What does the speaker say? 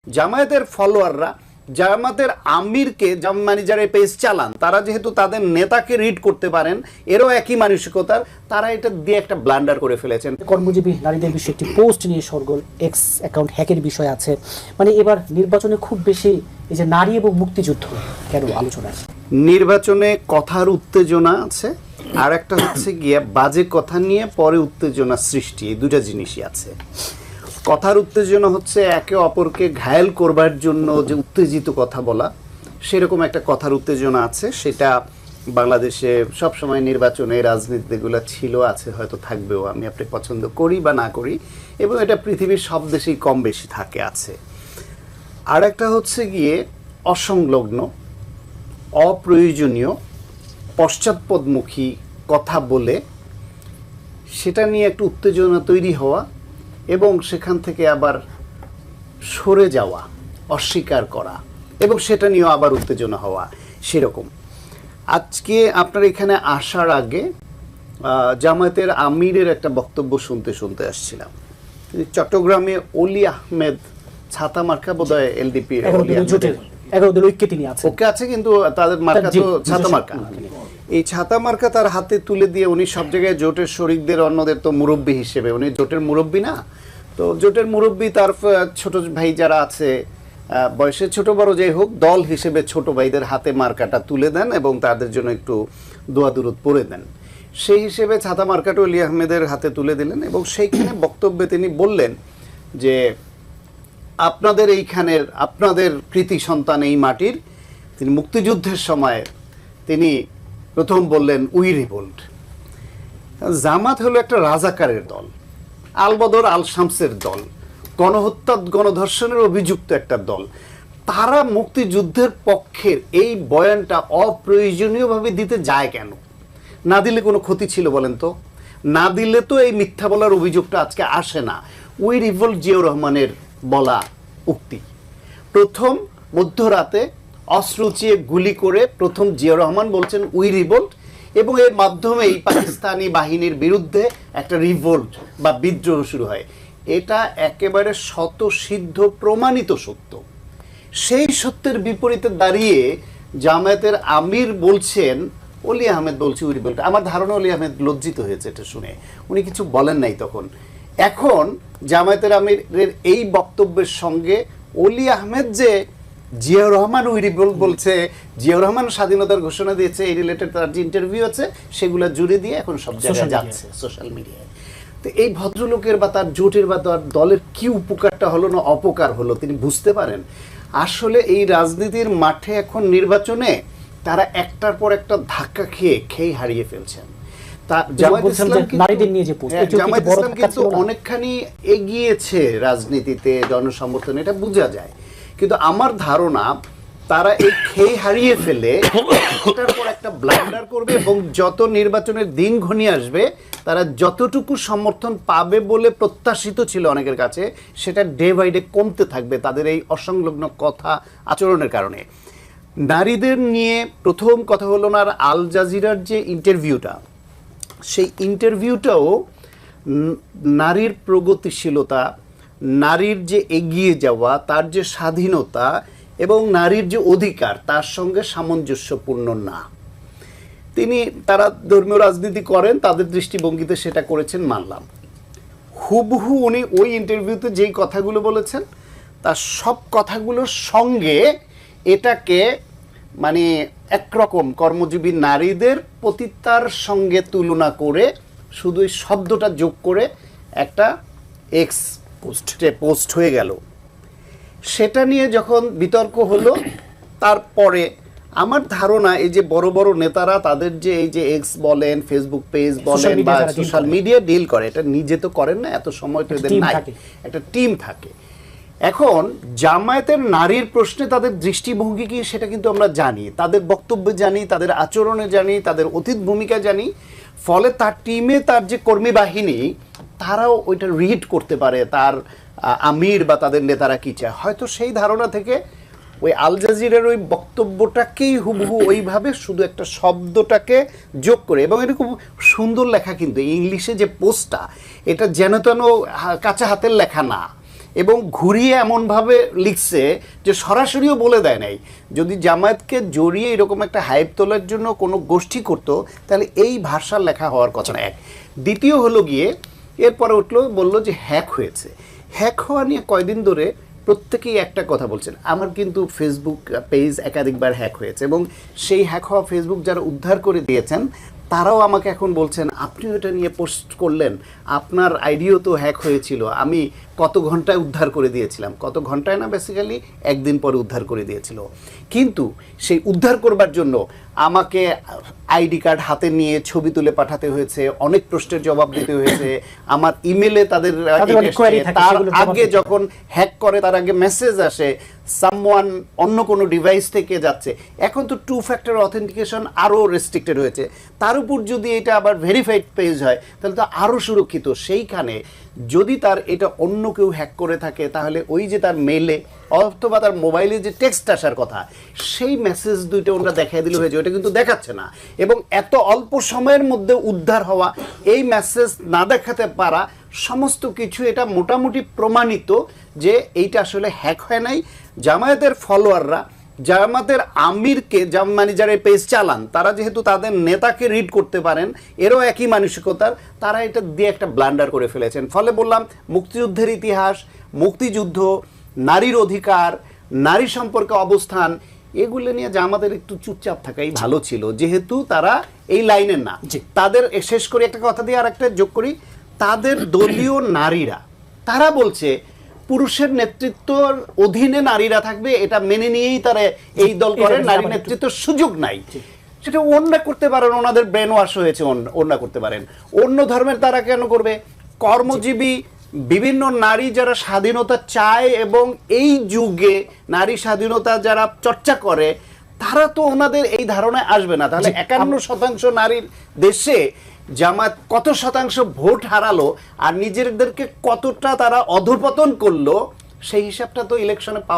জামায়াতের ফলোয়াররা জামায়াতের আমিরকে মানে যারা পেজ চালান তারা যেহেতু তাদের নেতাকে রিড করতে পারেন, এরও একই মানসিকতার, তারা এটা দিয়ে একটা ব্লান্ডার করে ফেলেছেন। কর্মজীবী নারীদের বিষয়ে একটি পোস্ট নিয়ে সরগোল, এক্স অ্যাকাউন্ট হ্যাকের বিষয় আছে। মানে এবার নির্বাচনে খুব বেশি এই যে নারী এবং মুক্তিযুদ্ধ কেন আলোচনা আছে? নির্বাচনে কথার উত্তেজনা আছে, আর একটা হচ্ছে গিয়ে বাজে কথা নিয়ে পরে উত্তেজনা সৃষ্টি, এই দুটা জিনিসই আছে। কথার উত্তেজনা হচ্ছে একে অপরকে ঘায়েল করবার জন্য যে উত্তেজিত কথা বলা, সেরকম একটা কথার উত্তেজনা আছে। সেটা বাংলাদেশে সবসময় নির্বাচনে রাজনীতিগুলো ছিল, আছে, হয়তো থাকবেও, আমি আপনি পছন্দ করি বা না করি, এবং এটা পৃথিবীর সব দেশেই কম বেশি থাকে, আছে। আর একটা হচ্ছে গিয়ে অসংলগ্ন, অপ্রয়োজনীয়, পশ্চাৎপদমুখী কথা বলে সেটা নিয়ে একটু উত্তেজনা তৈরি হওয়া এবং সেখান থেকে আবার সরে যাওয়া, অস্বীকার করা এবং সেটা নিয়েও আবার উত্তেজনা হওয়া, সেরকম। আজকে আপনার এখানে আসার আগে জামায়াতের আমিরের একটা বক্তব্য শুনতে আসছিলাম। চট্টগ্রামে অলি আহমেদ ছাতা মার্কা বোধহয় এলডিপি ওকে আছে, কিন্তু তাদের মার্কা তো ছাতা মার্কা। এই ছাতা মার্কা তার হাতে তুলে দিয়ে উনি সব জায়গায় জোটের শরিকদের অন্যদের তো মুরব্বী হিসেবে, উনি জোটের মুরব্বী না, তো জোটের মুরব্বী তার ছোট ভাই যারা আছে বয়সে ছোট বড় যাই হোক, দল হিসেবে ছোট ভাইদের হাতে মার্কাটা তুলে দেন এবং তাদের জন্য একটু দোয়া দুরুদ পড়ে দেন। সেই হিসেবে ছাতা মার্কাটা অলি আহমেদের হাতে তুলে দিলেন এবং সেইখানে বক্তব্যে তিনি বললেন যে আপনাদের এইখানের, আপনাদের কৃতি সন্তান এই মাটির, তিনি মুক্তিযুদ্ধের সময় তিনি প্রথম বললেন উই রিভোল্ট। জামাত হলো একটা রাজাকারের দল, আলবদর আল শামসের দল, গণহত্যা গণধর্ষণের অভিযুক্ত একটা দল। তারা মুক্তিযুদ্ধের পক্ষের এই বয়ানটা অপ্রয়োজনীয়ভাবে দিতে যায় কেন? না দিলে কোনো ক্ষতি ছিল বলেন তো? না দিলে তো এই মিথ্যা বলার অভিযোগটা আজকে আসে না। উই রিভোল্ট জিয়াউর রহমানের বলা উক্তি। প্রথম মধ্যরাতে অস্ত্র উঁচিয়ে গুলি করে প্রথম জিয়াউর রহমান বলছেন উই রিভোল্ট, এবং এর মাধ্যমেই পাকিস্তানি বাহিনীর বিরুদ্ধে একটা রিভোল্ট বা বিদ্রোহ শুরু হয়। এটা একেবারে শতসিদ্ধ প্রমাণিত সত্য। সেই সত্যের বিপরীতে দাঁড়িয়ে জামায়াতের আমির বলছেন, অলি আহমেদ বলছে উই রিভোল্ট। আমার ধারণা অলি আহমেদ লজ্জিত হয়েছে এটা শুনে, উনি কিছু বলেন নাই তখন। এখন জামায়াতের আমিরের এই বক্তব্যের সঙ্গে অলি আহমেদ যে জিয়াউর রহমান উই রিভোল্ট বলছে, জিয়াউর রহমান স্বাধীনতার ঘোষণা দিয়েছে, এই রিলেটেড তার যে ইন্টারভিউ আছে সেগুলো জুড়ে দিয়ে এখন সব জায়গায় যাচ্ছে সোশ্যাল মিডিয়ায়। তো এই ভদ্রলোকের বা তার জোটের বা তার দলের কি উপকারটা হলো না অপকার হলো তিনি বুঝতে পারেন? আসলে এই রাজনীতির মাঠে এখন নির্বাচনে তারা একটার পর একটা ধাক্কা খেয়ে হারিয়ে ফেলছেন। জামায়াত ইসলাম কিন্তু অনেকখানি এগিয়েছে রাজনীতিতে, জনসমর্থন, এটা বোঝা যায়। কিন্তু আমার ধারণা তারা এই খেয়ে হারিয়ে ফেলে একটার পর একটা ব্লান্ডার করবে এবং যত নির্বাচনের দিন ঘনিয়ে আসবে তারা যতটুকু সমর্থন পাবে বলে প্রত্যাশিত ছিল অনেকের কাছে, সেটা ডে বাই ডে কমতে থাকবে তাদের এই অসংলগ্ন কথা আচরণের কারণে। নারীদের নিয়ে প্রথম কথা হলো না, আর আল জাজিরার যে ইন্টারভিউটা, সেই ইন্টারভিউটাও নারীর প্রগতিশীলতা, নারীর যে এগিয়ে যাওয়া, তার যে স্বাধীনতা এবং নারীর যে অধিকার, তার সঙ্গে সামঞ্জস্যপূর্ণ না। তারা ধর্মীয় রাজনীতি করেন, তাদের দৃষ্টিভঙ্গিতে সেটা করেছেন, মানলাম। হুবহু উনি ওই ইন্টারভিউতে যেই কথাগুলো বলেছেন তার সব কথাগুলোর সঙ্গে এটাকে মানে একরকম কর্মজীবী নারীদের পতিতার সঙ্গে তুলনা করে শুধু এই শব্দটা যোগ করে একটা এক্স পোস্ট হয়ে গেল। সেটা নিয়ে যখন বিতর্ক হলো, তারপরে আমার ধারণা এই যে বড় বড় নেতারা তাদের যে এই যে এক্স বলেন, ফেসবুক পেজ বলেন বা সোশ্যাল মিডিয়া ডিল করে, এটা নিজে তো করেন না, এত সময় তো এদের নাই, একটা টিম থাকে। এখন জামায়াতের নারীর প্রশ্নে তাদের দৃষ্টিভঙ্গি কি সেটা কিন্তু আমরা জানি, তাদের বক্তব্য জানি, তাদের আচরণে জানি, তাদের অতীত ভূমিকা জানি। ফলে তার টিমে তার যে কর্মী বাহিনী তারাও ওইটা রিড করতে পারে তার আমির বা তাদের নেতারা কি চায়। হয়তো সেই ধারণা থেকে ওই আল জাজিরার ওই বক্তব্যটাকেই হুবহু ওইভাবে শুধু একটা শব্দটাকে যোগ করে, এবং এটা খুব সুন্দর লেখা, কিন্তু ইংলিশে যে পোস্টটা, এটা যেন তেন কাঁচা হাতের লেখা না, এবং ঘুরিয়ে এমনভাবে লিখছে যে সরাসরিও বলে দেয় নাই। যদি জামায়াতকে জড়িয়ে এরকম একটা হাইপ তোলার জন্য কোনো গোষ্ঠী করতো তাহলে এই ভাষার লেখা হওয়ার কথা না। এক, দ্বিতীয় হলো গিয়ে এরপরে উঠলো বললো যে হ্যাক হয়েছে। হ্যাক হওয়া নিয়ে কয়দিন ধরে প্রত্যেকেই একটা কথা বলছেন, আমার কিন্তু ফেসবুক পেজ একাধিকবার হ্যাক হয়েছে এবং সেই হ্যাক হওয়া ফেসবুক যারা উদ্ধার করে দিয়েছেন তারাও আমাকে এখন বলছেন আপনি ওটা নিয়ে পোস্ট করলেন, আপনার আইডিও তো হ্যাক হয়েছিল, আমি কত ঘন্টায় উদ্ধার করে দিয়েছিলাম। কত ঘন্টায় না, বেসিক্যালি একদিন পরে উদ্ধার করে দিয়েছিল। কিন্তু সেই উদ্ধার করবার জন্য আমাকে আইডি কার্ড হাতে নিয়ে ছবি তুলে পাঠাতে হয়েছে, অনেক প্রশ্নের জবাব দিতে হয়েছে, আমার ইমেলে তাদের তার আগে যখন হ্যাক করে তার আগে মেসেজ আসে সামওয়ান অন্য কোনো ডিভাইস থেকে যাচ্ছে। এখন তো 2 ফ্যাক্টর অথেন্টিকেশন আরও রেস্ট্রিক্টেড হয়েছে, তার উপর যদি এটা আবার ভেরিফাইড পেজ হয় তাহলে তো আরও সুরক্ষিত। সেইখানে যদি তার এটা অন্য কেউ হ্যাক করে থাকে তাহলে ওই যে তার মেলে অথবা তার মোবাইলে যে টেক্সট আসার কথা সেই মেসেজ দুইটা ওরা দেখাই দিলে হয়েছে, ওটা কিন্তু দেখাচ্ছে না। এবং এত অল্প সময়ের মধ্যে উদ্ধার হওয়া, এই মেসেজ না দেখাতে পারা, সমস্ত কিছু এটা মোটামুটি প্রমাণিত যে এইটা আসলে হ্যাক হয় নাই। জামায়াতের ফলোয়াররা জামায়াতের আমিরকে মানে যারা পেজ চালান তারা যেহেতু তাদের নেতাকে রিড করতে পারেন, এরও একই মানসিকতার, তারা এটা দিয়ে একটা ব্লান্ডার করে ফেলেছেন। ফলে বললাম মুক্তিযুদ্ধের ইতিহাস, মুক্তিযুদ্ধ, নারীর অধিকার, নারী সম্পর্কে অবস্থান, এগুলো নিয়ে জামাতের একটু চুপচাপ থাকাই ভালো ছিল, যেহেতু তারা এই লাইনের না। তাদের শেষ করে একটা কথা দিয়ে আর একটা যোগ করি, তাদের দলীয় নারীরা তারা বলছে পুরুষের নেতৃত্বর অধীনে নারীরা থাকবে, এটা মেনে নিয়েই তারা এই দল করে, নারী নেতৃত্বের সুযোগ নাই। সেটা অন্য করতে পারেন, ওনাদের ব্রেন ওয়াশ হয়েছে, অন্য করতে পারেন। অন্য ধর্মের তারা কেন করবে? কর্মজীবী বিভিন্ন নারী যারা স্বাধীনতা চায় এবং এই যুগে নারী স্বাধীনতা যারা চর্চা করে তারা তো ওনাদের এই ধারণায় আসবে না। তাহলে 51% নারীর দেশে জামাত কত শতাংশ ভোট হারালো আর নিজেদেরকে কতটা তারা অধঃপতন করলো, সেই হিসাবটা তো ইলেকশনে পাওয়া